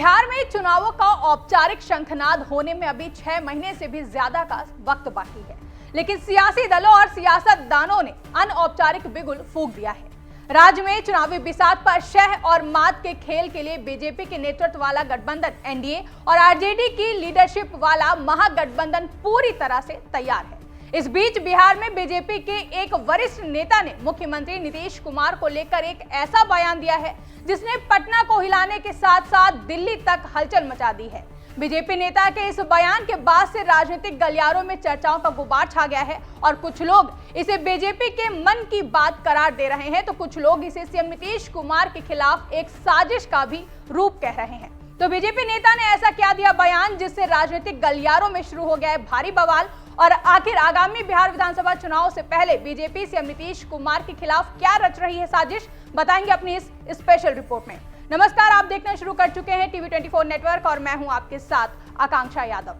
बिहार में चुनावों का औपचारिक शंखनाद होने में अभी 6 महीने से भी ज्यादा का वक्त बाकी है, लेकिन सियासी दलों और सियासतदानों ने अनौपचारिक बिगुल फूंक दिया है। राज्य में चुनावी बिसात पर शह और मात के खेल के लिए बीजेपी के नेतृत्व वाला गठबंधन एनडीए और आरजेडी की लीडरशिप वाला महागठबंधन पूरी तरह से तैयार है। इस बीच बिहार में बीजेपी के एक वरिष्ठ नेता ने मुख्यमंत्री नीतीश कुमार को लेकर एक ऐसा बयान दिया है जिसने पटना को हिलाने के साथ साथ दिल्ली तक हलचल मचा दी है। बीजेपी नेता के इस बयान के बाद से राजनीतिक गलियारों में चर्चाओं का गुबार छा गया है और कुछ लोग इसे बीजेपी के मन की बात करार दे रहे हैं, तो कुछ लोग इसे सीएम नीतीश कुमार के खिलाफ एक साजिश का भी रूप कह रहे हैं। तो बीजेपी नेता ने ऐसा क्या दिया बयान जिससे राजनीतिक गलियारों में शुरू हो गया है भारी बवाल, और आखिर आगामी बिहार विधानसभा चुनाव से पहले बीजेपी सीएम नीतीश कुमार के खिलाफ क्या रच रही है साजिश, बताएंगे अपनी इस स्पेशल रिपोर्ट में। नमस्कार, आप देखना शुरू कर चुके हैं टीवी 24 नेटवर्क और मैं हूं आपके साथ आकांक्षा यादव।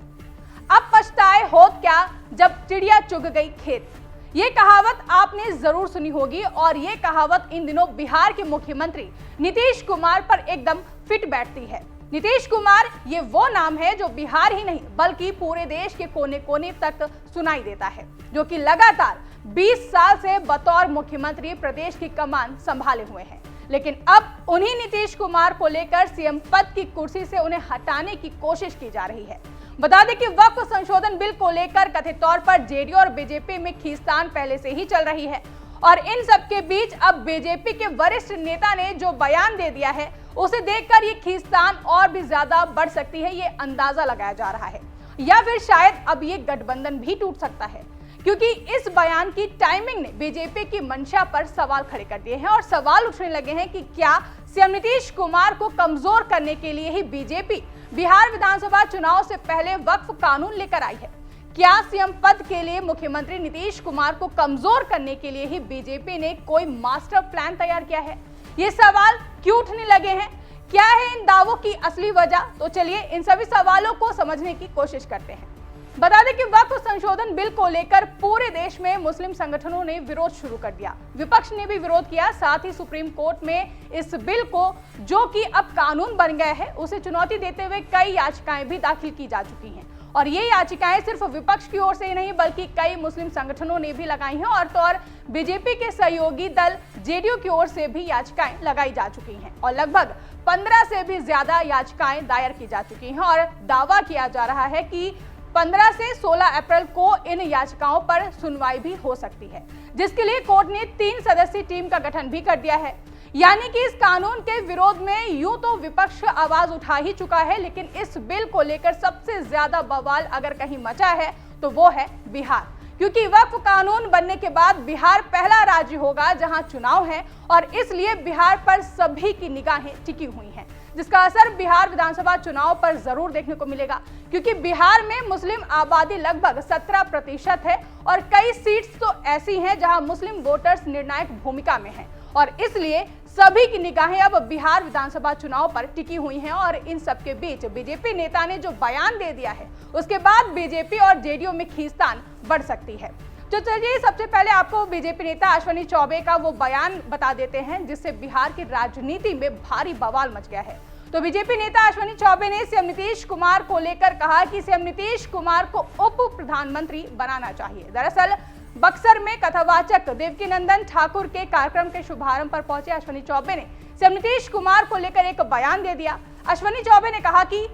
अब पछताए होत क्या जब चिड़िया चुग गई खेत, ये कहावत आपने जरूर सुनी होगी और ये कहावत इन दिनों बिहार के मुख्यमंत्री नीतीश कुमार पर एकदम फिट बैठती है। नीतीश कुमार ये वो नाम है जो बिहार ही नहीं बल्कि पूरे देश के कोने कोने तक सुनाई देता है, जो कि लगातार 20 साल से बतौर मुख्यमंत्री प्रदेश की कमान संभाले हुए हैं। लेकिन अब उन्हीं नीतीश कुमार को लेकर सीएम पद की कुर्सी से उन्हें हटाने की कोशिश की जा रही है। बता दें कि वक्फ संशोधन बिल को लेकर कथित तौर पर जेडीयू और बीजेपी में खींचतान पहले से ही चल रही है और इन सब के बीच अब बीजेपी के वरिष्ठ नेता ने जो बयान दे दिया है उसे देखकर ये खींचतान और भी ज्यादा बढ़ सकती है, ये अंदाजा लगाया जा रहा है, या फिर शायद अब ये गठबंधन भी टूट सकता है, क्योंकि इस बयान की टाइमिंग ने बीजेपी की मंशा पर सवाल खड़े कर दिए हैं और सवाल उठने लगे हैं कि क्या सीएम नीतीश कुमार को कमजोर करने के लिए ही बीजेपी बिहार विधानसभा चुनाव से पहले वक्फ कानून लेकर आई है? क्या सीएम पद के लिए मुख्यमंत्री नीतीश कुमार को कमजोर करने के लिए ही बीजेपी ने कोई मास्टर प्लान तैयार किया है? ये सवाल क्यों उठने लगे हैं? क्या है इन दावों की असली वजह? तो चलिए इन सभी सवालों को समझने की कोशिश करते हैं। बता दें कि वक्फ संशोधन बिल को लेकर पूरे देश में मुस्लिम संगठनों ने विरोध शुरू कर दिया। विपक्ष ने भी विरोध किया, साथ ही सुप्रीम कोर्ट में इस बिल को, जो कि अब कानून बन गया है, उसे चुनौती देते हुए कई याचिकाएं भी दाखिल की जा चुकी हैं। और ये याचिकाएं सिर्फ विपक्ष की ओर से ही नहीं बल्कि कई मुस्लिम संगठनों ने भी लगाई हैं और तो और बीजेपी के सहयोगी दल जेडीयू की ओर से भी याचिकाएं लगाई जा चुकी हैं और लगभग 15 से भी ज्यादा याचिकाएं दायर की जा चुकी हैं और दावा किया जा रहा है कि 15 से 16 अप्रैल को इन याचिकाओं पर सुनवाई भी हो सकती है, जिसके लिए कोर्ट ने 3 सदस्यीय टीम का गठन भी कर दिया है। यानी कि इस कानून के विरोध में यूं तो विपक्ष आवाज उठा ही चुका है, लेकिन इस बिल को लेकर सबसे ज्यादा बवाल अगर कहीं मचा है तो वो है बिहार, क्योंकि वक्फ कानून बनने के बाद बिहार पहला राज्य होगा जहां चुनाव है और इसलिए बिहार पर सभी की निगाहें टिकी हुई हैं, जिसका असर बिहार विधानसभा चुनाव पर जरूर देखने को मिलेगा, क्योंकि बिहार में मुस्लिम आबादी लगभग 17% है और कई सीट्स तो ऐसी हैं जहां मुस्लिम वोटर्स निर्णायक भूमिका में हैं और इसलिए सभी की निगाहें अब बिहार विधानसभा चुनाव पर टिकी हुई हैं। और इन सब के बीच बीजेपी नेता ने जो बयान दे दिया है उसके बाद बीजेपी और जेडीयू में खींचतान बढ़ सकती है। तो चलिए सबसे पहले आपको बीजेपी नेता अश्विनी चौबे का वो बयान बता देते हैं जिससे बिहार की राजनीति में भारी बवाल मच गया है। तो बीजेपी नेता अश्विनी चौबे ने सीएम नीतीश कुमार को लेकर कहा कि सीएम नीतीश कुमार को उप प्रधानमंत्री बनाना चाहिए। दरअसल बक्सर में कथावाचक देवकीनंदन ठाकुर के कार्यक्रम के शुभारंभ पर पहुंचे अश्विनी चौबे ने सीएम नीतीश कुमार को लेकर एक बयान दे दिया। अश्विनी चौबे ने कहा कि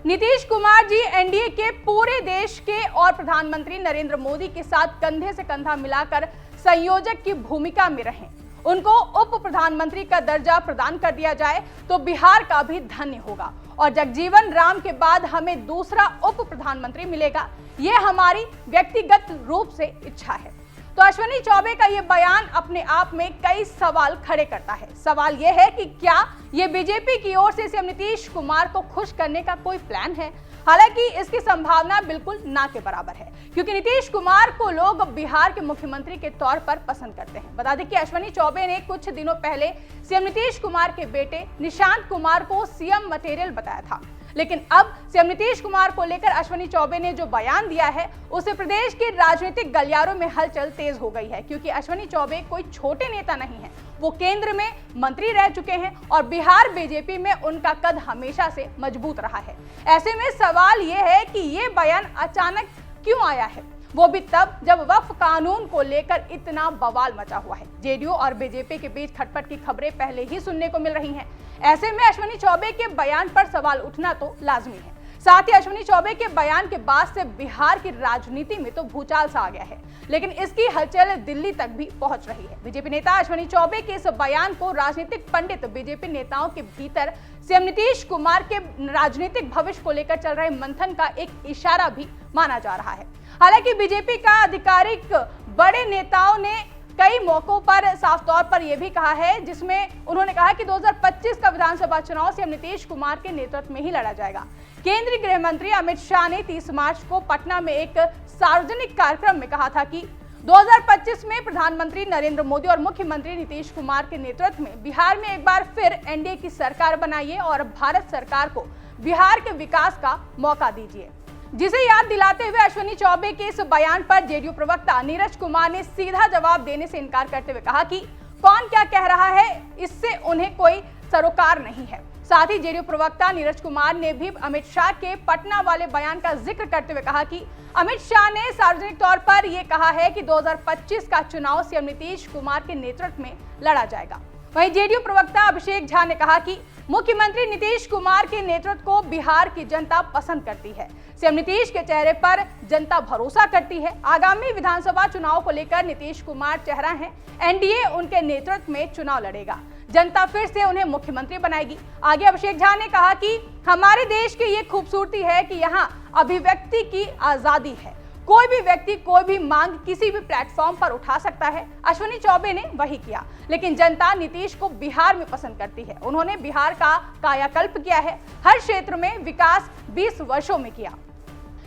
नीतीश कुमार जी एनडीए के पूरे देश के और प्रधानमंत्री नरेंद्र मोदी के साथ कंधे से कंधा मिलाकर संयोजक की भूमिका में रहें। उनको उप प्रधानमंत्री का दर्जा प्रदान कर दिया जाए तो बिहार का भी धन्य होगा और जगजीवन राम के बाद हमें दूसरा उप प्रधानमंत्री मिलेगा, ये हमारी व्यक्तिगत रूप से इच्छा है। तो अश्विनी चौबे का ये बयान अपने आप में कई सवाल खड़े करता है। सवाल ये है कि क्या ये बीजेपी की ओर से सीएम नीतीश कुमार को खुश करने का कोई प्लान है? हालांकि इसकी संभावना बिल्कुल ना के बराबर है, क्योंकि नीतीश कुमार को लोग बिहार के मुख्यमंत्री के तौर पर पसंद करते हैं। बता दें कि अश्विनी चौबे ने कुछ दिनों पहले सीएम नीतीश कुमार के बेटे निशांत कुमार को सीएम मटेरियल बताया था, लेकिन अब सीएम नीतीश कुमार को लेकर अश्विनी चौबे ने जो बयान दिया है उससे प्रदेश के राजनीतिक गलियारों में हलचल तेज हो गई है, क्योंकि अश्विनी चौबे कोई छोटे नेता नहीं है। वो केंद्र में मंत्री रह चुके हैं और बिहार बीजेपी में उनका कद हमेशा से मजबूत रहा है। ऐसे में सवाल ये है कि ये बयान अचानक क्यों आया है, वो भी तब जब वक्फ कानून को लेकर इतना बवाल मचा हुआ है। जेडीयू और बीजेपी के बीच खटपट की खबरें पहले ही सुनने को मिल रही हैं। ऐसे में अश्विनी चौबे के बयान पर सवाल उठना तो लाजमी है। साथ ही अश्विनी चौबे के बयान के बाद से बिहार की राजनीति में तो भूचाल सा आ गया है, लेकिन इसकी हलचल दिल्ली तक भी पहुंच रही है। बीजेपी नेता अश्विनी चौबे के इस बयान को राजनीतिक पंडित बीजेपी नेताओं के भीतर सीएम नीतीश कुमार के राजनीतिक भविष्य को लेकर चल रहे मंथन का एक इशारा भी माना जा रहा है। हालांकि बीजेपी का आधिकारिक बड़े नेताओं ने कई मौकों पर साफ तौर पर यह भी कहा है, जिसमें उन्होंने कहा कि 2025 का विधानसभा चुनाव सीएम नीतीश कुमार के नेतृत्व में ही लड़ा जाएगा। केंद्रीय गृह मंत्री अमित शाह ने 30 मार्च को पटना में एक सार्वजनिक कार्यक्रम में कहा था कि 2025 में प्रधानमंत्री नरेंद्र मोदी और मुख्यमंत्री नीतीश कुमार के नेतृत्व में बिहार में एक बार फिर एनडीए की सरकार बनाइए और भारत सरकार को बिहार के विकास का मौका दीजिए। जिसे याद दिलाते हुए अश्विनी चौबे के इस बयान पर जेडीयू प्रवक्ता नीरज कुमार ने सीधा जवाब देने से इनकार करते हुए कहा कि कौन क्या कह रहा है, इससे उन्हें कोई सरोकार नहीं है। साथ ही जेडीयू प्रवक्ता नीरज कुमार ने भी अमित शाह के पटना वाले बयान का जिक्र करते हुए कहा कि अमित शाह ने सार्वजनिक तौर पर यह कहा है कि 2025 का चुनाव सीएम नीतीश कुमार के नेतृत्व में लड़ा जाएगा। वहीं जेडीयू प्रवक्ता अभिषेक झा ने कहा कि मुख्यमंत्री नीतीश कुमार के नेतृत्व को बिहार की जनता पसंद करती है। सीएम नीतीश के चेहरे पर जनता भरोसा करती है। आगामी विधानसभा चुनाव को लेकर नीतीश कुमार चेहरा है। एनडीए उनके नेतृत्व में चुनाव लड़ेगा। जनता फिर से उन्हें मुख्यमंत्री बनाएगी। आगे अभिषेक झा ने कहा कि हमारे देश की ये खूबसूरती है कि यहाँ अभिव्यक्ति की आजादी है। कोई भी व्यक्ति कोई भी मांग किसी भी प्लेटफॉर्म पर उठा सकता है। अश्विनी चौबे ने वही किया, लेकिन जनता नीतीश को बिहार में पसंद करती है। उन्होंने बिहार का कायाकल्प किया है, हर क्षेत्र में विकास 20 वर्षों में किया।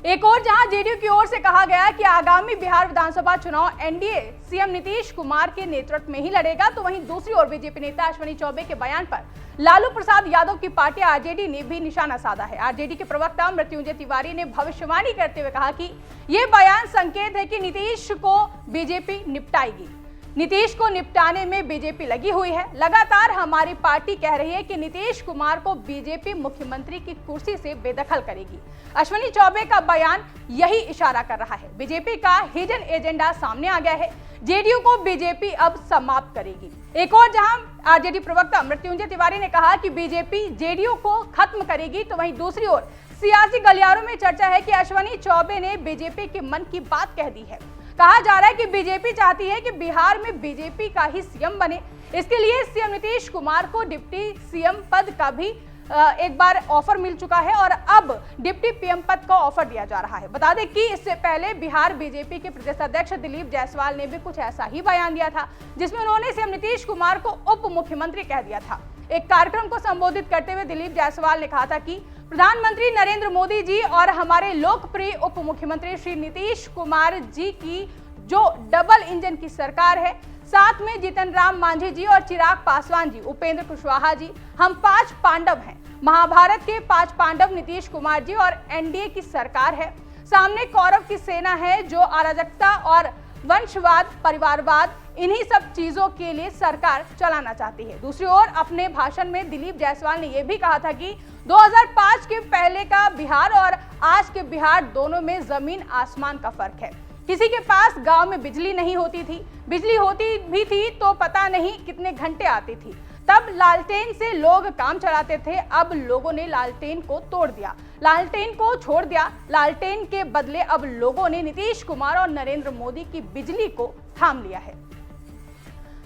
एक और जहां जेडीयू की ओर से कहा गया कि आगामी बिहार विधानसभा चुनाव एनडीए सीएम नीतीश कुमार के नेतृत्व में ही लड़ेगा, तो वहीं दूसरी ओर बीजेपी नेता अश्विनी चौबे के बयान पर लालू प्रसाद यादव की पार्टी आरजेडी ने भी निशाना साधा है। आरजेडी के प्रवक्ता मृत्युंजय तिवारी ने भविष्यवाणी करते हुए कहा कि यह बयान संकेत है कि नीतीश को बीजेपी निपटाएगी। नीतीश को निपटाने में बीजेपी लगी हुई है। लगातार हमारी पार्टी कह रही है कि नीतीश कुमार को बीजेपी मुख्यमंत्री की कुर्सी से बेदखल करेगी। अश्विनी चौबे का बयान यही इशारा कर रहा है। बीजेपी का हिडन एजेंडा सामने आ गया है। जेडीयू को बीजेपी अब समाप्त करेगी। एक और जहां आरजेडी प्रवक्ता मृत्युंजय तिवारी ने कहा कि बीजेपी जेडीयू को खत्म करेगी, तो वहीं दूसरी ओर सियासी गलियारों में चर्चा है कि अश्विनी चौबे ने बीजेपी के मन की बात कह दी है। कहा जा रहा है कि बीजेपी चाहती है कि बिहार में बीजेपी का ही सीएम बने। इसके लिए सीएम नीतीश कुमार को डिप्टी सीएम पद का भी एक बार ऑफर मिल चुका है और अब डिप्टी पीएम पद का ऑफर दिया जा रहा है। बता दें कि इससे पहले बिहार बीजेपी के प्रदेश अध्यक्ष दिलीप जायसवाल ने भी कुछ ऐसा ही बयान दिया था, जिसमें उन्होंने सीएम नीतीश कुमार को उप मुख्यमंत्री कह दिया था। एक कार्यक्रम को संबोधित करते हुए दिलीप जायसवाल ने कहा था कि प्रधानमंत्री नरेंद्र मोदी जी और हमारे लोकप्रिय उप मुख्यमंत्री श्री नीतीश कुमार जी की जो डबल इंजन की सरकार है, साथ में जीतन राम मांझी जी और चिराग पासवान जी, उपेंद्र कुशवाहा जी, हम 5 पांडव हैं। महाभारत के 5 पांडव नीतीश कुमार जी और एनडीए की सरकार है। सामने कौरव की सेना है जो अराजकता और वंशवाद, परिवारवाद, इन्हीं सब चीजों के लिए सरकार चलाना चाहती है। दूसरी ओर अपने भाषण में दिलीप जायसवाल ने यह भी कहा था कि 2005 के पहले का बिहार और आज के बिहार दोनों में जमीन आसमान का फर्क है। किसी के पास गांव में बिजली नहीं होती थी, बिजली होती भी थी तो पता नहीं कितने घंटे आती थी। तब लालटेन से लोग काम चलाते थे, अब लोगों ने लालटेन को तोड़ दिया, लालटेन को छोड़ दिया। लालटेन के बदले अब लोगों ने नीतीश कुमार और नरेंद्र मोदी की बिजली को थाम लिया है।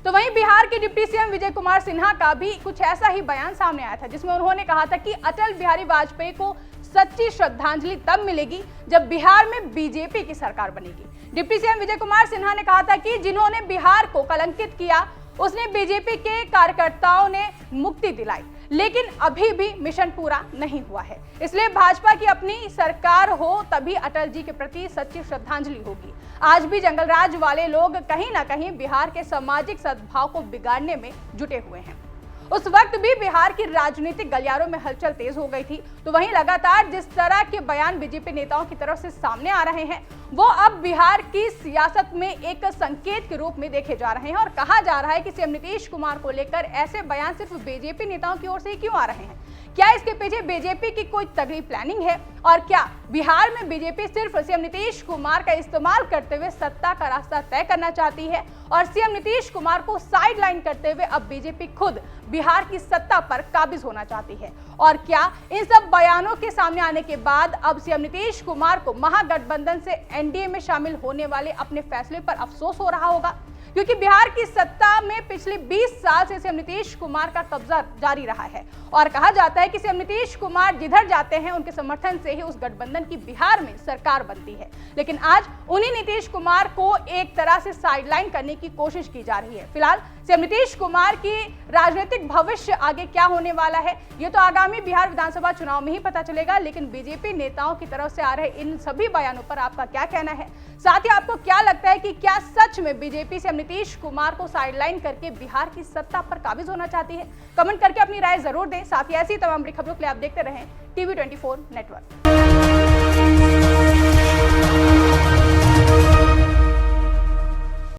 तो वहीं बिहार के डिप्टी सीएम विजय कुमार सिन्हा का भी कुछ ऐसा ही बयान सामने आया था, जिसमें उन्होंने कहा था कि अटल बिहारी वाजपेयी को सच्ची श्रद्धांजलि तब मिलेगी जब बिहार में बीजेपी की सरकार बनेगी। डिप्टी सीएम विजय कुमार सिन्हा ने कहा था कि जिन्होंने बिहार को कलंकित किया उसने बीजेपी के कार्यकर्ताओं ने मुक्ति दिलाई, लेकिन अभी भी मिशन पूरा नहीं हुआ है। इसलिए भाजपा की अपनी सरकार हो तभी अटल जी के प्रति सच्ची श्रद्धांजलि होगी। आज भी जंगल राज वाले लोग कहीं ना कहीं बिहार के सामाजिक सद्भाव को बिगाड़ने में जुटे हुए हैं। उस वक्त भी बिहार की राजनीतिक गलियारों में हलचल तेज हो गई थी। तो वहीं लगातार जिस तरह के बयान बीजेपी नेताओं की तरफ से सामने आ रहे हैं, वो अब बिहार की सियासत में एक संकेत के रूप में देखे जा रहे हैं। और कहा जा रहा है कि सीएम नीतीश कुमार को लेकर ऐसे बयान सिर्फ बीजेपी नेताओं की ओर से ही क्यों आ रहे हैं? क्या इसके पीछे बीजेपी की कोई तगड़ी प्लानिंग है? और क्या बिहार में बीजेपी सिर्फ सीएम नीतीश कुमार का इस्तेमाल करते हुए सत्ता का रास्ता तय करना चाहती है और सीएम नीतीश कुमार को साइडलाइन करते हुए अब बीजेपी खुद बिहार की सत्ता पर काबिज होना चाहती है? और क्या इन सब बयानों के सामने आने के बाद अब सीएम नीतीश कुमार को महागठबंधन से एनडीए में शामिल होने वाले अपने फैसले पर अफसोस हो रहा होगा? क्योंकि बिहार की सत्ता में पिछले 20 साल से सीएम नीतीश कुमार का कब्जा जारी रहा है और कहा जाता है कि सीएम नीतीश कुमार जिधर जाते हैं उनके समर्थन से ही उस गठबंधन की बिहार में सरकार बनती है। लेकिन आज उन्हीं नीतीश कुमार को एक तरह से साइडलाइन करने की कोशिश की जा रही है। फिलहाल सीएम नीतीश कुमार की राजनीतिक भविष्य आगे क्या होने वाला है, ये तो आगामी बिहार विधानसभा चुनाव में ही पता चलेगा। लेकिन बीजेपी नेताओं की तरफ से आ रहे इन सभी बयानों पर आपका क्या कहना है? साथ ही आपको क्या लगता है कि क्या सच में बीजेपी सीएम नीतीश कुमार को साइडलाइन करके बिहार की सत्ता पर काबिज होना चाहती है? कमेंट करके अपनी राय जरूर दें। साथ ही ऐसी तमाम बड़ी खबरों के लिए आप देखते रहें TV24 नेटवर्क।